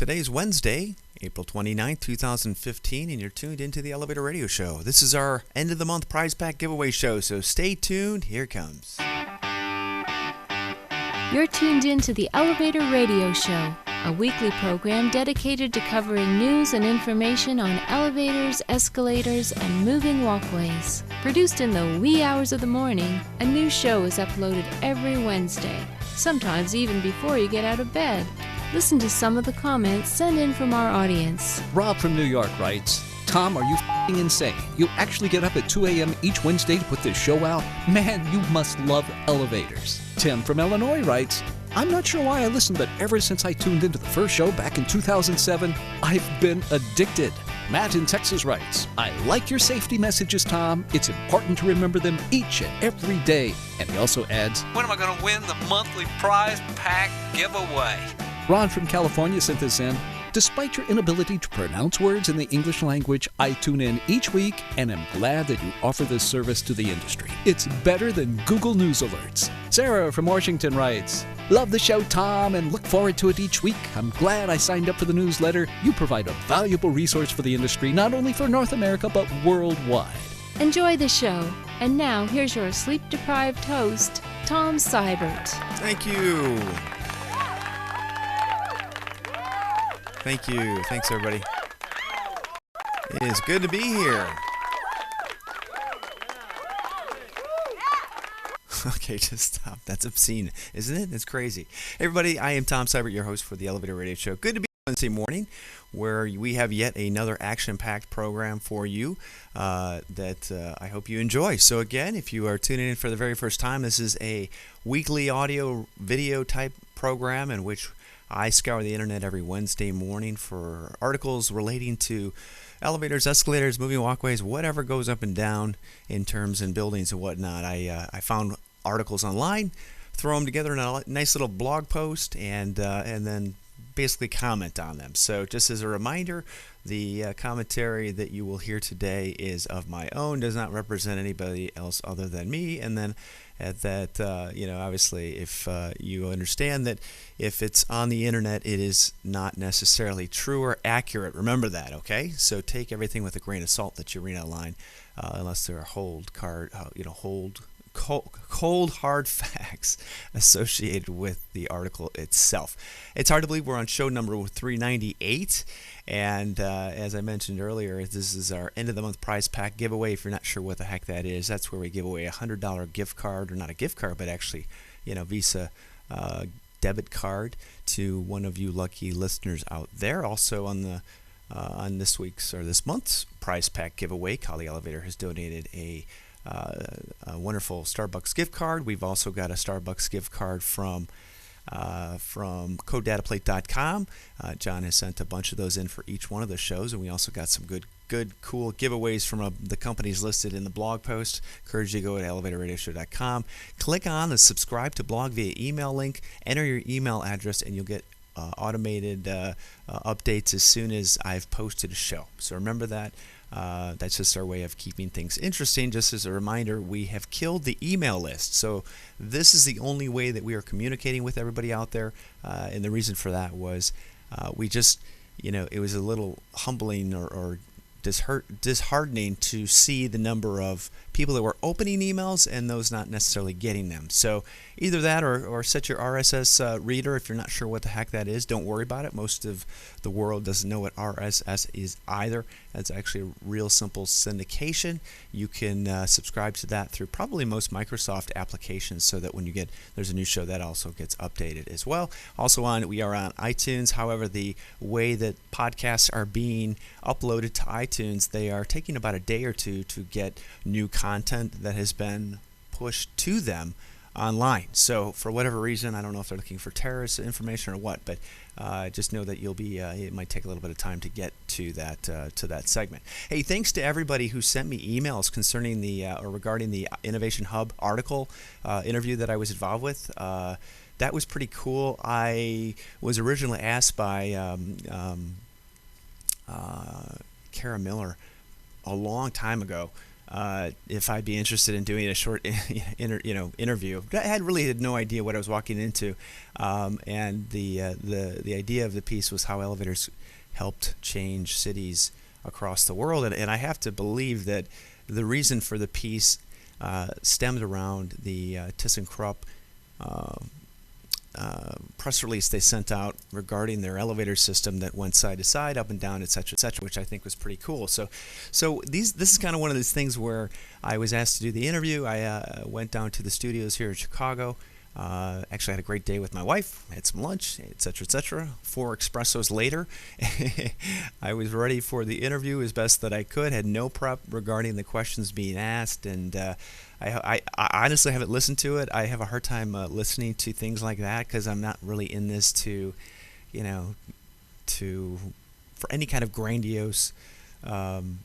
Today's Wednesday, April 29th, 2015, and you're tuned into the Elevator Radio Show. This is our end of the month prize pack giveaway show, so stay tuned. Here it comes. You're tuned into the Elevator Radio Show, a weekly program dedicated to covering news and information on elevators, escalators, and moving walkways. Produced in the wee hours of the morning, a new show is uploaded every Wednesday, sometimes even before you get out of bed. Listen to some of the comments sent in from our audience. Rob from New York writes, Tom, are you f***ing insane? You actually get up at 2 a.m. each Wednesday to put this show out? Man, you must love elevators. Tim from Illinois writes, I'm not sure why I listened, but ever since I tuned into the first show back in 2007, I've been addicted. Matt in Texas writes, I like your safety messages, Tom. It's important to remember them each and every day. And he also adds, when am I going to win the monthly prize pack giveaway? Ron from California sent this in. Despite your inability to pronounce words in the English language, I tune in each week and am glad that you offer this service to the industry. It's better than Google News alerts. Sarah from Washington writes, love the show, Tom, and look forward to it each week. I'm glad I signed up for the newsletter. You provide a valuable resource for the industry, not only for North America, but worldwide. Enjoy the show. And now, here's your sleep-deprived host, Tom Sybert. Thank you. Thank you. Thanks, everybody. It is good to be here. Okay, just stop. That's obscene, isn't it? It's crazy. Hey, everybody, I am Tom Sybert, your host for the Elevator Radio Show. Good to be Wednesday morning, where we have yet another action-packed program for you that I hope you enjoy. So again, if you are tuning in for the very first time, this is a weekly audio video type program in which I scour the internet every Wednesday morning for articles relating to elevators, escalators, moving walkways, whatever goes up and down in terms in buildings and whatnot. I found articles online, throw them together in a nice little blog post, and then basically comment on them. So just as a reminder, the commentary that you will hear today is of my own, does not represent anybody else other than me. And then at that, obviously, if you understand that if it's on the internet, it is not necessarily true or accurate. Remember that, okay? So take everything with a grain of salt that you read online, unless there are cold hard facts associated with the article itself. It's hard to believe we're on show number 398, and as I mentioned earlier, this is our end of the month prize pack giveaway. If you're not sure what the heck that is, that's where we give away a $100 gift card, or not a gift card, but actually, Visa debit card to one of you lucky listeners out there. Also on this week's or this month's prize pack giveaway, Kali Elevator has donated a wonderful Starbucks gift card. We've also got a Starbucks gift card from CodeDataPlate.com. John has sent a bunch of those in for each one of the shows, and we also got some good, cool giveaways from the companies listed in the blog post. Encourage you to go to ElevatorRadioShow.com. Click on the subscribe to blog via email link. Enter your email address, and you'll get automated updates as soon as I've posted a show. So remember that. That's just our way of keeping things interesting. Just as a reminder, we have killed the email list. So this is the only way that we are communicating with everybody out there. And the reason for that was we just, it was a little humbling or disheartening to see the number of people that were opening emails and those not necessarily getting them. So either that or set your RSS reader. If you're not sure what the heck that is, don't worry about it. Most of the world doesn't know what RSS is either. That's actually a real simple syndication. You can subscribe to that through probably most Microsoft applications, so that when there's a new show, that also gets updated as well. Also we are on iTunes. However, the way that podcasts are being uploaded to iTunes, they are taking about a day or two to get new content that has been pushed to them online. So for whatever reason, I don't know if they're looking for terrorist information or what, but just know that you'll be. It might take a little bit of time to get to that segment. Hey, thanks to everybody who sent me emails concerning or regarding the Innovation Hub article interview that I was involved with. That was pretty cool. I was originally asked by Kara Miller a long time ago if I'd be interested in doing a short interview. I had no idea what I was walking into, and the idea of the piece was how elevators helped change cities across the world, and I have to believe that the reason for the piece stemmed around the ThyssenKrupp press release they sent out regarding their elevator system that went side to side, up and down, etc., which I think was pretty cool. So this is kind of one of those things where I was asked to do the interview. I went down to the studios here in Chicago. Actually, I had a great day with my wife. Had some lunch, etc., etc. 4 espressos later, I was ready for the interview as best that I could. Had no prep regarding the questions being asked, and I honestly haven't listened to it. I have a hard time listening to things like that because I'm not really in this for any kind of grandiose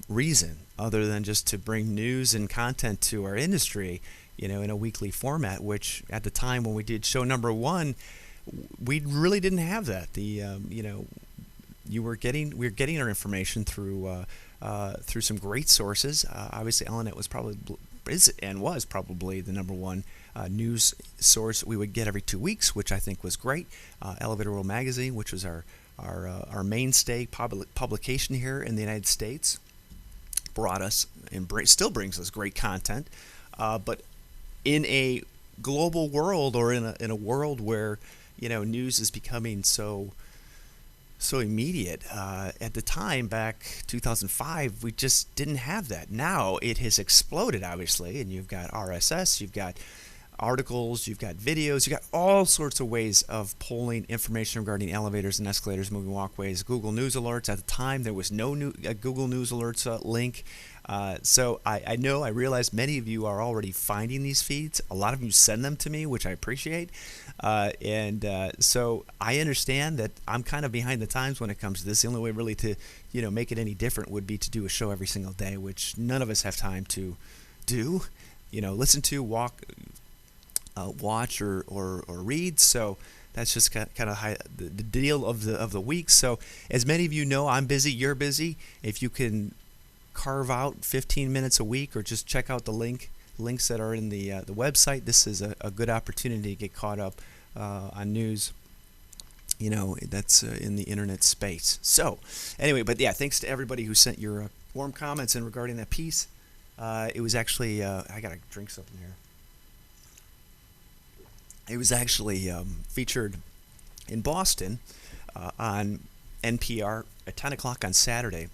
reason other than just to bring news and content to our industry, in a weekly format, which at the time when we did show number 1, we really didn't have that. We were getting our information through some great sources. Obviously, Elenet was probably the number 1 news source we would get every 2 weeks, which I think was great. Elevator World Magazine, which was our mainstay publication here in the United States, brought us and still brings us great content. But in a global world, or in a world where news is becoming so immediate, at the time back 2005, we just didn't have that. Now it has exploded, obviously, and you've got RSS, you've got articles, you've got videos, you've got all sorts of ways of pulling information regarding elevators and escalators, moving walkways. Google News Alerts. At the time, there was no Google News Alerts link. So I realize many of you are already finding these feeds. A lot of you send them to me, which I appreciate. So I understand that I'm kind of behind the times when it comes to this. The only way really to, make it any different would be to do a show every single day, which none of us have time to do, listen to, watch or read. So that's just kind of the deal of the week. So as many of you know, I'm busy, you're busy. If you can carve out 15 minutes a week, or just check out the links that are in the website, this is a good opportunity to get caught up on news that's in the internet space. So anyway, but yeah, thanks to everybody who sent your warm comments in regarding that piece. It was actually I gotta drink something here. It was actually featured in Boston on NPR at 10 o'clock on Saturday,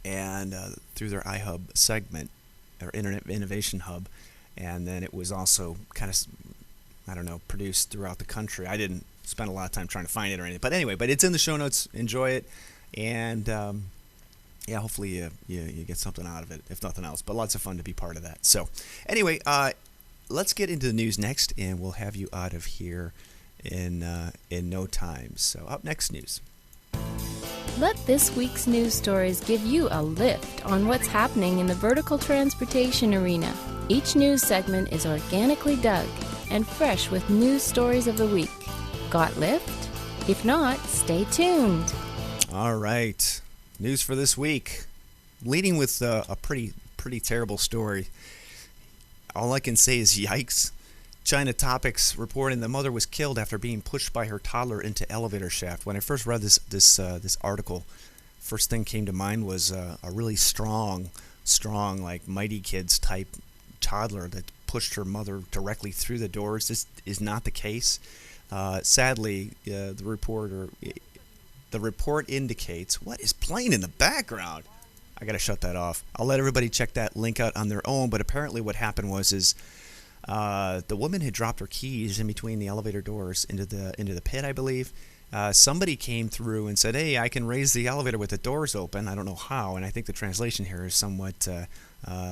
and through their iHub segment, or Internet Innovation Hub, and then it was also kind of, produced throughout the country. I didn't spend a lot of time trying to find it or anything, but anyway, it's in the show notes. Enjoy it, and hopefully you get something out of it, if nothing else, but lots of fun to be part of that. So anyway, let's get into the news next, and we'll have you out of here in no time. So up next, news. Let this week's news stories give you a lift on what's happening in the vertical transportation arena. Each news segment is organically dug and fresh with news stories of the week. Got lift? If not, stay tuned. All right, news for this week. Leading with a pretty terrible story. All I can say is yikes. China Topics reporting the mother was killed after being pushed by her toddler into elevator shaft. When I first read this article, first thing came to mind was a really strong, like Mighty Kids type toddler that pushed her mother directly through the doors. This is not the case. Sadly, the report indicates, what is playing in the background? I gotta shut that off. I'll let everybody check that link out on their own. But apparently, what happened was the woman had dropped her keys in between the elevator doors into the pit, I believe. Somebody came through and said, "Hey, I can raise the elevator with the doors open." I don't know how, and I think the translation here is somewhat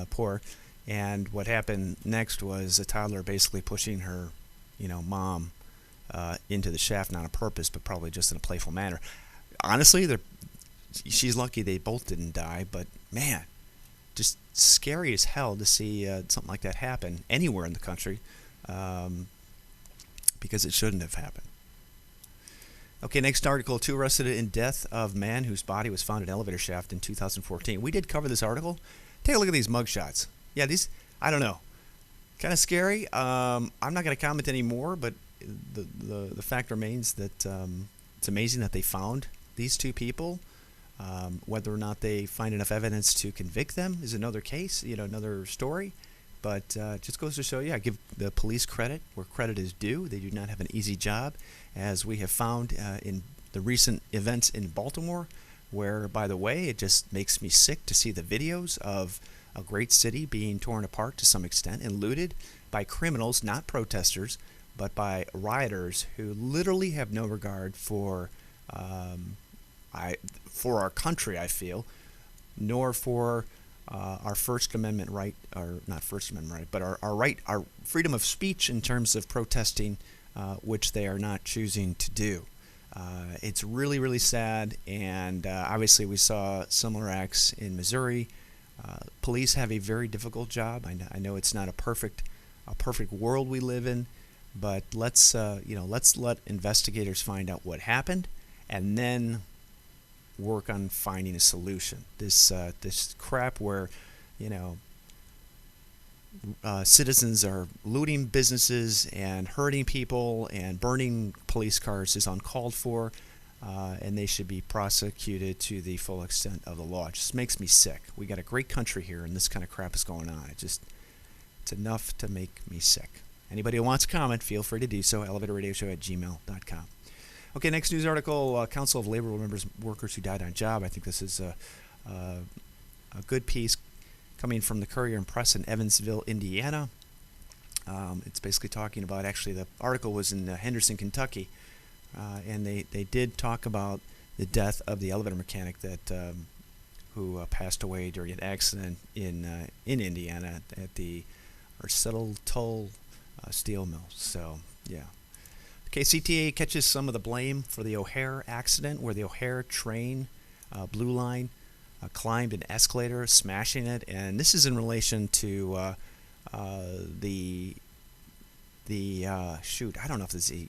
poor. And what happened next was a toddler basically pushing her, mom into the shaft, not on purpose, but probably just in a playful manner. Honestly, she's lucky they both didn't die, but man, just scary as hell to see something like that happen anywhere in the country, because it shouldn't have happened. Okay, next article. 2 arrested in death of man whose body was found in elevator shaft in 2014. We did cover this article. Take a look at these mugshots. Yeah, these, I don't know, kind of scary. I'm not going to comment anymore, but the fact remains that it's amazing that they found these two people. Whether or not they find enough evidence to convict them is another case, another story. But just goes to show you, I give the police credit where credit is due. They do not have an easy job, as we have found in the recent events in Baltimore, where, by the way, it just makes me sick to see the videos of a great city being torn apart to some extent and looted by criminals, not protesters, but by rioters who literally have no regard for our country, I feel, nor for our First Amendment right, or not First Amendment right, but our right, our freedom of speech in terms of protesting, which they are not choosing to do. It's really, really sad, and obviously we saw similar acts in Missouri. Police have a very difficult job. I know it's not a perfect world we live in, but let's let investigators find out what happened, and then work on finding a solution. This crap where citizens are looting businesses and hurting people and burning police cars is uncalled for, and they should be prosecuted to the full extent of the law. It just makes me sick. We got a great country here, and this kind of crap is going on. It's enough to make me sick. Anybody who wants to comment, feel free to do so. elevatorradioshow@gmail.com. Okay, next news article, Council of Labor remembers workers who died on job. I think this is a good piece coming from the Courier and Press in Evansville, Indiana. It's basically talking about, actually the article was in Henderson, Kentucky, and they did talk about the death of the elevator mechanic that who passed away during an accident in Indiana at the Settle Toll steel mill. So, yeah. KCTA catches some of the blame for the O'Hare accident, where the O'Hare train, Blue Line, climbed an escalator, smashing it. And this is in relation to shoot, I don't know if this is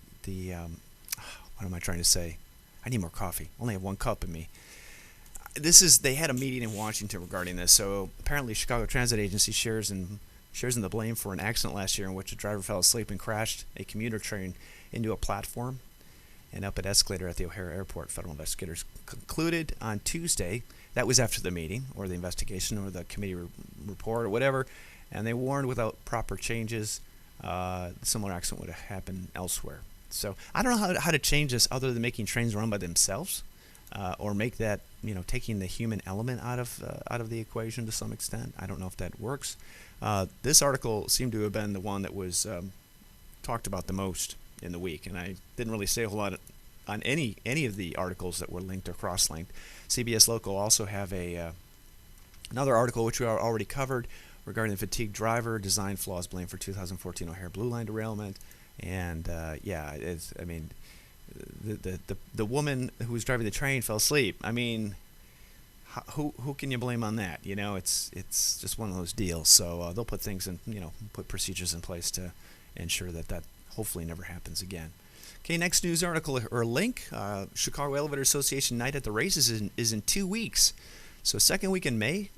what am I trying to say? I need more coffee. Only have one cup in me. They had a meeting in Washington regarding this. So apparently Chicago Transit Agency shares in the blame for an accident last year in which a driver fell asleep and crashed a commuter train into a platform and up an escalator at the O'Hare Airport. Federal investigators concluded on Tuesday, that was after the meeting or the investigation or the committee report or whatever, and they warned without proper changes, a similar accident would have happened elsewhere. So I don't know how to change this other than making trains run by themselves, or make that, taking the human element out of the equation to some extent. I don't know if that works. This article seemed to have been the one that was talked about the most in the week, and I didn't really say a whole lot on any of the articles that were linked or cross-linked. CBS Local also have another article which we already covered regarding the fatigued driver, design flaws blamed for 2014 O'Hare Blue Line derailment, and the woman who was driving the train fell asleep. I mean, who can you blame on that? It's just one of those deals. So they'll put things in, put procedures in place to ensure that hopefully never happens again. Okay, next news article or link. Chicago Elevator Association Night at the Races is in 2 weeks. So second week in May,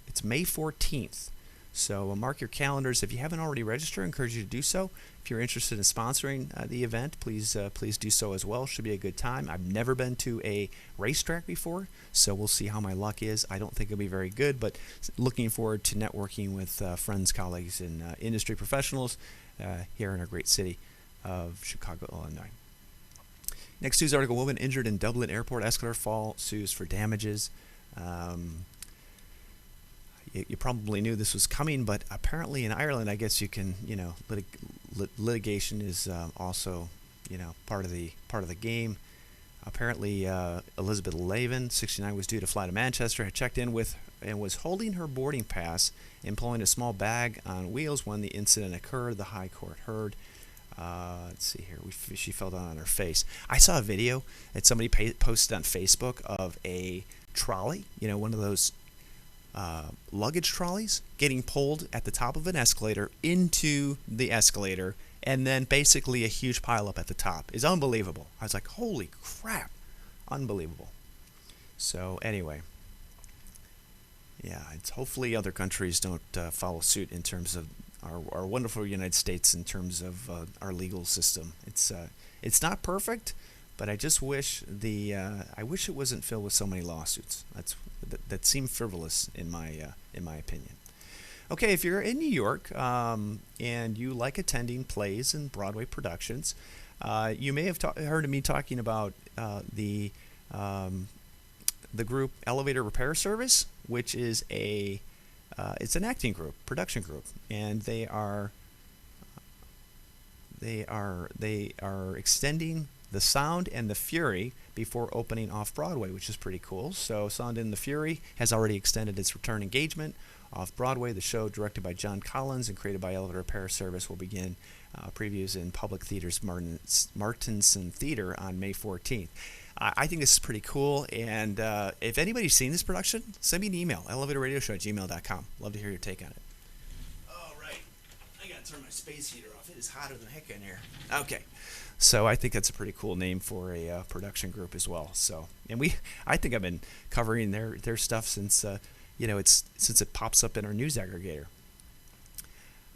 it's May 14th. So mark your calendars. If you haven't already registered, I encourage you to do so. If you're interested in sponsoring the event, please do so as well. Should be a good time. I've never been to a racetrack before, so we'll see how my luck is. I don't think it'll be very good, but looking forward to networking with friends, colleagues, and industry professionals here in our great city of Chicago, Illinois. Next news article, woman injured in Dublin airport escalator fall sues for damages. You probably knew this was coming, but apparently in Ireland, I guess you can, litigation is also, part of the game. Apparently, Elizabeth Lavin, 69, was due to fly to Manchester, had checked in with and was holding her boarding pass, employing a small bag on wheels when the incident occurred. The High Court heard. Let's see here. She fell down on her face. I saw a video that somebody posted on Facebook of a trolley, one of those luggage trolleys, getting pulled at the top of an escalator into the escalator, and then basically a huge pileup at the top. It's unbelievable. I was like, holy crap, unbelievable. So anyway, Yeah, it's hopefully other countries don't follow suit in terms of our wonderful United States in terms of our legal system. It's not perfect, but I just wish I wish it wasn't filled with so many lawsuits. That seem frivolous in my opinion. Okay, if you're in New York and you like attending plays and Broadway productions, you may have heard of me talking about the group Elevator Repair Service, which is it's an acting group, production group, and they are extending the Sound and the Fury before opening off Broadway, which is pretty cool. So Sound and the Fury has already extended its return engagement off Broadway. The show, directed by John Collins and created by Elevator Repair Service, will begin previews in Public Theater's Martinson Theater on May 14th. I think this is pretty cool, and if anybody's seen this production, send me an email, elevatorradioshow@gmail.com. Love to hear your take on it. All right. I got to turn my space heater off. It is hotter than heck in here. Okay. So I think that's a pretty cool name for a production group as well. So, and I think I've been covering their stuff since since it pops up in our news aggregator.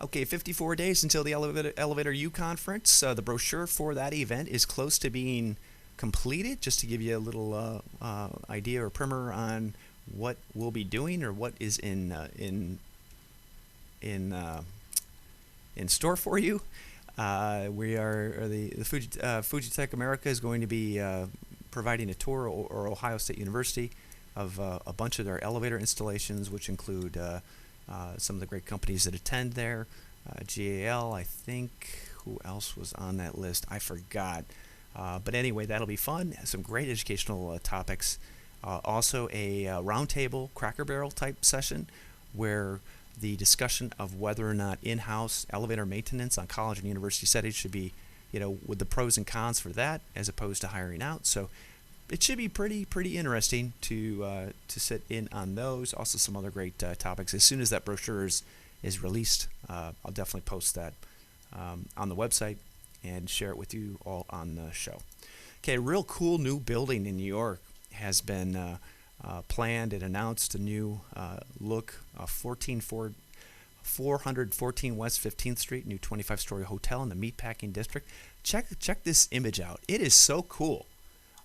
Okay, 54 days until the Elevator U conference. The brochure for that event is close to being completed. Just to give you a little idea or primer on what we'll be doing or what is in store for you. The Fujitec America is going to be providing a tour or Ohio State University of a bunch of their elevator installations, which include some of the great companies that attend there. GAL, I think. Who else was on that list? I forgot. But anyway, that'll be fun. Some great educational topics. Also a roundtable Cracker Barrel type session where the discussion of whether or not in-house elevator maintenance on college and university settings should be, with the pros and cons for that as opposed to hiring out. So it should be pretty interesting to sit in on those. Also some other great topics. As soon as that brochure is released, I'll definitely post that on the website and share it with you all on the show. Okay, a real cool new building in New York has been planned and announced. A new look, 414 West 15th Street, new 25-story hotel in the Meatpacking District. Check this image out. It is so cool.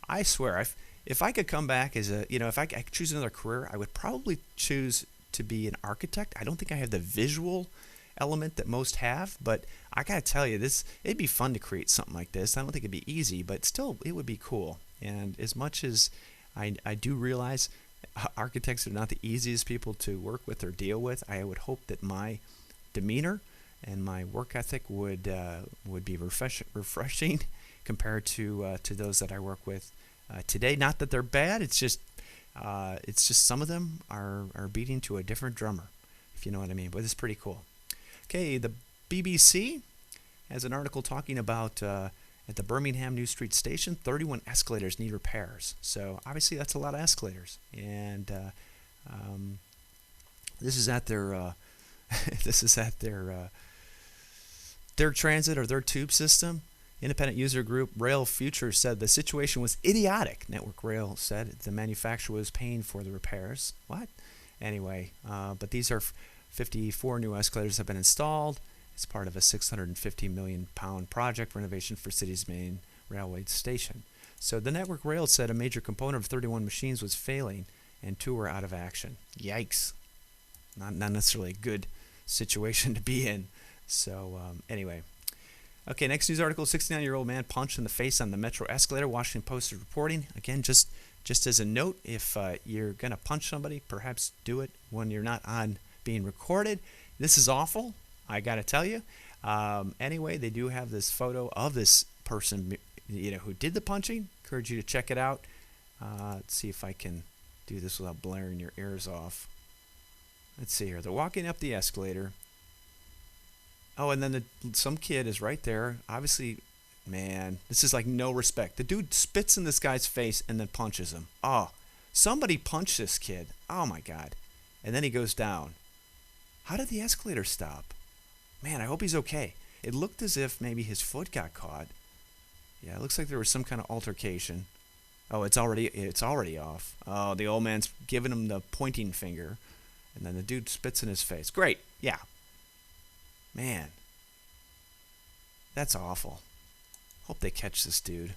I swear, if I could come back as if I could choose another career, I would probably choose to be an architect. I don't think I have the visual element that most have, but I gotta tell you, it'd be fun to create something like this. I don't think it'd be easy, but still it would be cool. And as much as I do realize architects are not the easiest people to work with or deal with, I would hope that my demeanor and my work ethic would be refreshing compared to those that I work with today. Not that they're bad, it's just some of them are beating to a different drummer, if you know what I mean. But it's pretty cool. Okay, the BBC has an article talking about at the Birmingham New Street Station, 31 escalators need repairs. So obviously that's a lot of escalators, and this is at their their transit or their tube system. Independent user group Rail Future said the situation was idiotic. Network Rail said the manufacturer was paying for the repairs. What? Anyway, but these are 54 new escalators have been installed. It's part of a £650 million project renovation for city's main railway station. So the Network Rail said a major component of 31 machines was failing and 2 were out of action. Yikes. Not necessarily a good situation to be in. So anyway. Okay, next news article, 69-year-old man punched in the face on the metro escalator. Washington Post is reporting. Again, just as a note, if you're going to punch somebody, perhaps do it when you're not on being recorded. This is awful, I got to tell you. Anyway, they do have this photo of this person who did the punching. Encourage you to check it out. Let's see if I can do this without blaring your ears off. Let's see here. They're walking up the escalator. Oh, and then some kid is right there. Obviously, man, this is like no respect. The dude spits in this guy's face and then punches him. Oh, somebody punched this kid. Oh, my God. And then he goes down. How did the escalator stop? Man, I hope he's okay. It looked as if maybe his foot got caught. Yeah, it looks like there was some kind of altercation. Oh, it's already off. Oh, the old man's giving him the pointing finger. And then the dude spits in his face. Great. Yeah. Man. That's awful. Hope they catch this dude.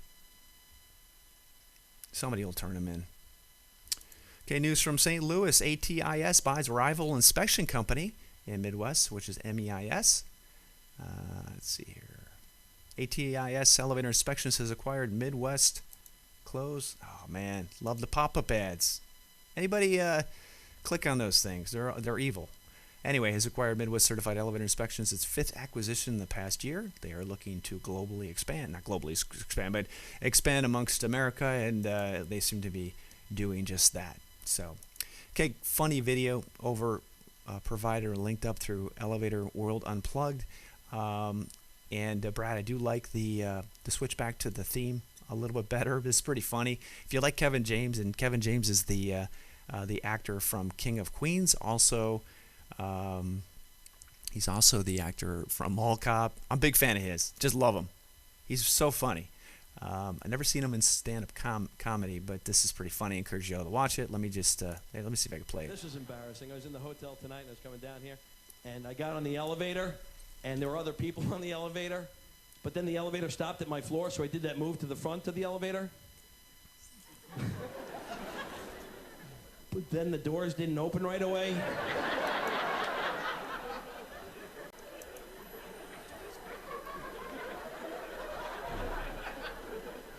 Somebody will turn him in. Okay, news from St. Louis. ATIS buys rival inspection company in Midwest, which is MEIS. Let's see here. ATIS Elevator Inspections has acquired Midwest Close. Oh, man. Love the pop-up ads. Anybody click on those things? They're evil. Anyway, has acquired Midwest Certified Elevator Inspections, its 5th acquisition in the past year. They are looking to globally expand. Not globally expand, but expand amongst America, and they seem to be doing just that. So, okay, funny video over provider linked up through Elevator World Unplugged. And Brad, I do like the switch back to the theme a little bit better. This is pretty funny. If you like Kevin James, and Kevin James is the actor from King of Queens, also he's also the actor from Mall Cop. I'm a big fan of his. Just love him. He's so funny. I've never seen him in stand-up comedy, but this is pretty funny. I encourage you all to watch it. Let me just let me see if I can play it. This is embarrassing. I was in the hotel tonight, and I was coming down here, and I got on the elevator, and there were other people on the elevator, but then the elevator stopped at my floor, so I did that move to the front of the elevator. But then the doors didn't open right away.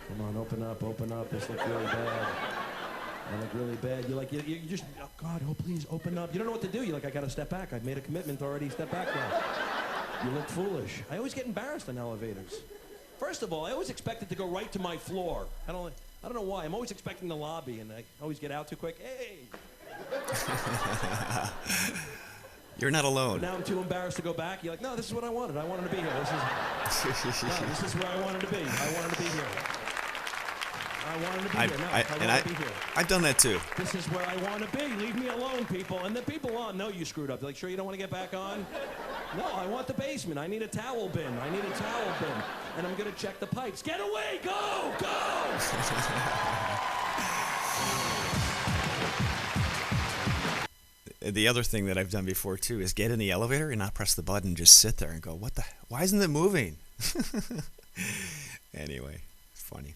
Come on, open up. This looks really bad. I look really bad. You're like, you just, oh God, oh please, open up. You don't know what to do. You're like, I gotta step back. I've made a commitment already. Step back now. You look foolish. I always get embarrassed in elevators. First of all, I always expect it to go right to my floor. I don't know why. I'm always expecting the lobby, and I always get out too quick. Hey. You're not alone. But now I'm too embarrassed to go back. You're like, no, this is what I wanted. I wanted to be here. This is where I wanted to be. I wanted to be here. I wanted to be here. No, I wanted to be here. I've done that too. This is where I want to be. Leave me alone, people. And the people on know you screwed up. They're like, sure you don't want to get back on? No, I want the basement. I need a towel bin. And I'm going to check the pipes. Get away! Go! The other thing that I've done before too is get in the elevator and not press the button, just sit there and go, why isn't it moving? Anyway, it's funny.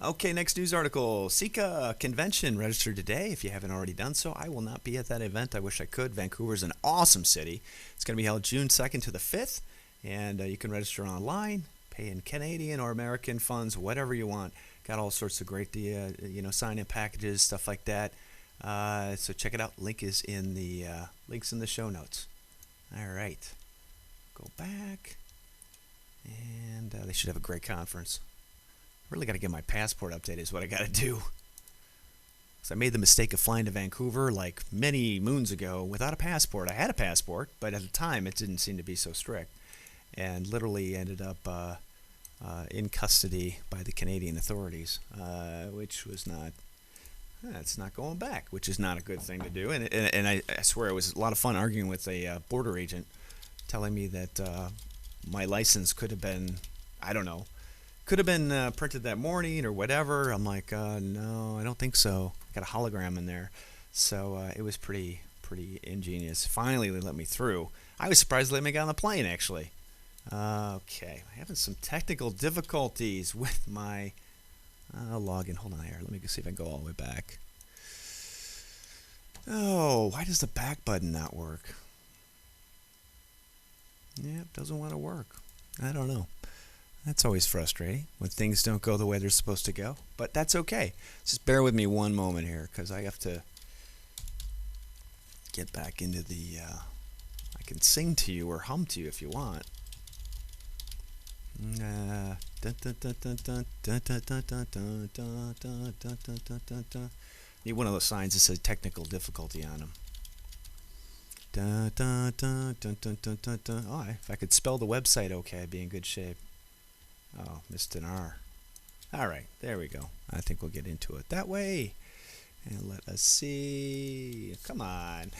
Okay, next news article. Sika convention registered today. If you haven't already done so, I will not be at that event. I wish I could. Vancouver's an awesome city. It's going to be held June 2nd to the 5th, and you can register online, pay in Canadian or American funds, whatever you want. Got all sorts of great, sign-in packages, stuff like that. So check it out. Links in the show notes. All right, go back, and they should have a great conference. Really got to get my passport updated is what I got to do. So I made the mistake of flying to Vancouver like many moons ago without a passport. I had a passport, but at the time it didn't seem to be so strict, and literally ended up in custody by the Canadian authorities, which was not. It's not going back, which is not a good thing to do. And I swear it was a lot of fun arguing with a border agent, telling me that my license could have been, I don't know, could have been printed that morning or whatever. I'm like, no, I don't think so. Got a hologram in there. So it was pretty ingenious. Finally, they let me through. I was surprised they let me get on the plane, actually. Okay, I'm having some technical difficulties with my login. Hold on here. Let me see if I can go all the way back. Oh, why does the back button not work? Yeah, it doesn't want to work. I don't know. That's always frustrating when things don't go the way they're supposed to go. But that's okay. Just bear with me one moment here because I have to get back into the... I can sing to you or hum to you if you want. Need one of those signs that says technical difficulty on them. Oh, if I could spell the website okay, I'd be in good shape. Oh, missed an R. All right, there we go. I think we'll get into it that way. And let us see. Come on.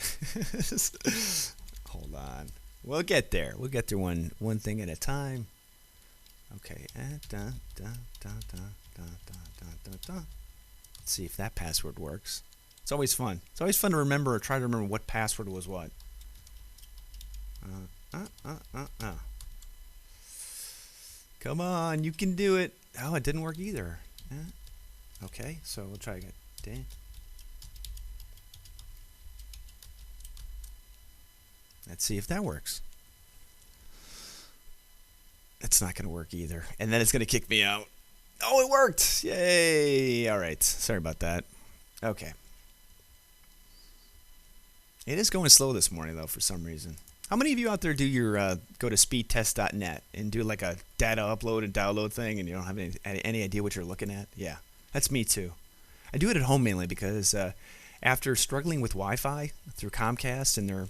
Hold on. We'll get there. We'll get through one thing at a time. Okay. Let's see if that password works. It's always fun. It's always fun to remember or try to remember what password was what. Come on, you can do it. Oh, it didn't work either. Okay, so we'll try again. Dang. Let's see if that works. It's not going to work either. And then it's going to kick me out. Oh, it worked. Yay. All right. Sorry about that. Okay. It is going slow this morning, though, for some reason. How many of you out there do your go to speedtest.net and do like a data upload and download thing and you don't have any idea what you're looking at? Yeah, that's me too. I do it at home mainly because after struggling with Wi-Fi through Comcast and their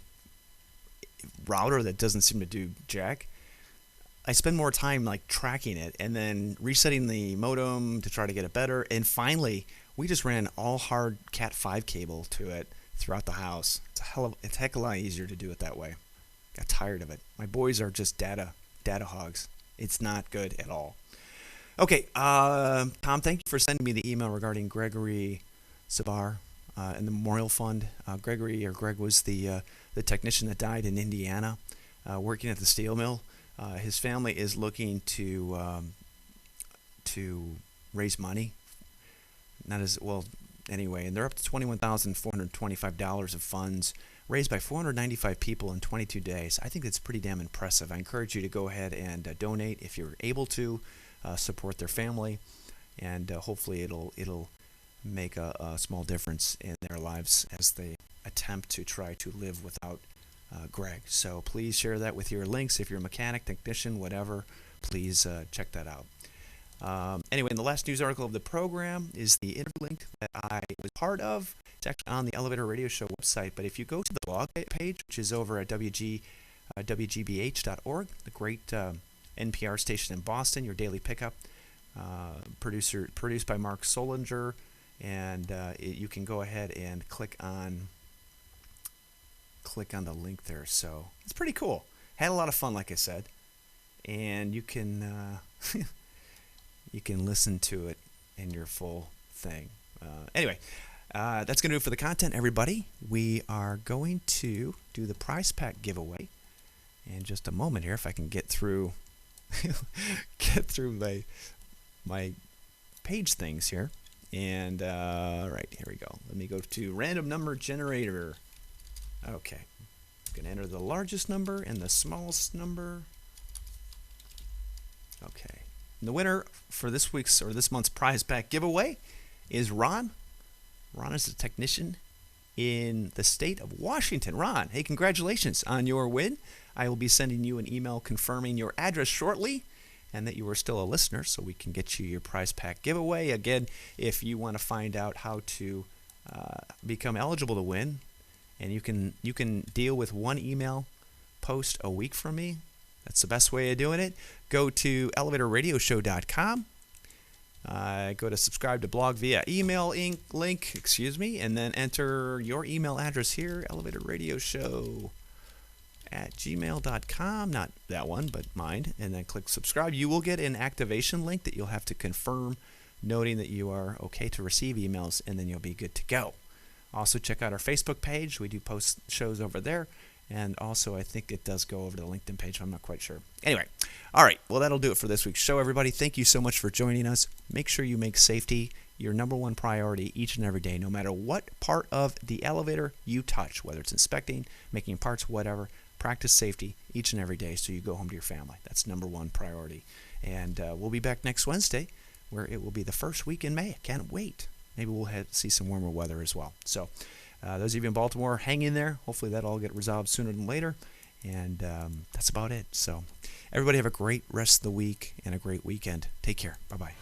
router that doesn't seem to do jack, I spend more time like tracking it and then resetting the modem to try to get it better. And finally, we just ran all hard Cat 5 cable to it throughout the house. It's a heck of a lot easier to do it that way. Got tired of it. My boys are just data hogs. It's not good at all. Okay, Tom, thank you for sending me the email regarding Gregory Sybert and the Memorial Fund. Greg was the technician that died in Indiana, working at the steel mill. His family is looking to raise money. Not as well anyway, and they're up to $21,425 of funds raised by 495 people in 22 days. I think that's pretty damn impressive. I encourage you to go ahead and donate if you're able to, support their family, and hopefully it'll make a small difference in their lives as they attempt to try to live without Greg. So please share that with your links. If you're a mechanic, technician, whatever, please check that out. Anyway, the last news article of the program is the interview link that I was part of. It's actually on the Elevator Radio Show website, but if you go to the blog page, which is over at WGBH.org, the great NPR station in Boston, your daily pickup, produced by Mark Solinger, and you can go ahead and click on the link there. So it's pretty cool. Had a lot of fun, like I said, and you can you can listen to it in your full thing. Anyway, that's going to do it for the content, everybody. We are going to do the prize pack giveaway in just a moment here, if I can get through my page things here. And right, here we go. Let me go to random number generator. Okay, I'm going to enter the largest number and the smallest number. Okay. And the winner for this month's prize pack giveaway is Ron. Ron is a technician in the state of Washington. Ron, hey, congratulations on your win. I will be sending you an email confirming your address shortly and that you are still a listener so we can get you your prize pack giveaway. Again, if you want to find out how to become eligible to win, and you can deal with one email post a week from me. That's the best way of doing it. Go to elevatorradioshow.com. Go to subscribe to blog via email link, and then enter your email address here, elevatorradioshow@gmail.com. Not that one, but mine. And then click subscribe. You will get an activation link that you'll have to confirm, noting that you are okay to receive emails, and then you'll be good to go. Also, check out our Facebook page. We do post shows over there. And also, I think it does go over to the LinkedIn page. I'm not quite sure. Anyway, all right. Well, that'll do it for this week's show, everybody. Thank you so much for joining us. Make sure you make safety your number one priority each and every day, no matter what part of the elevator you touch, whether it's inspecting, making parts, whatever. Practice safety each and every day so you go home to your family. That's number one priority. And we'll be back next Wednesday, where it will be the first week in May. I can't wait. Maybe we'll see some warmer weather as well. So those of you in Baltimore, hang in there. Hopefully that'll all get resolved sooner than later. And that's about it. So everybody have a great rest of the week and a great weekend. Take care. Bye-bye.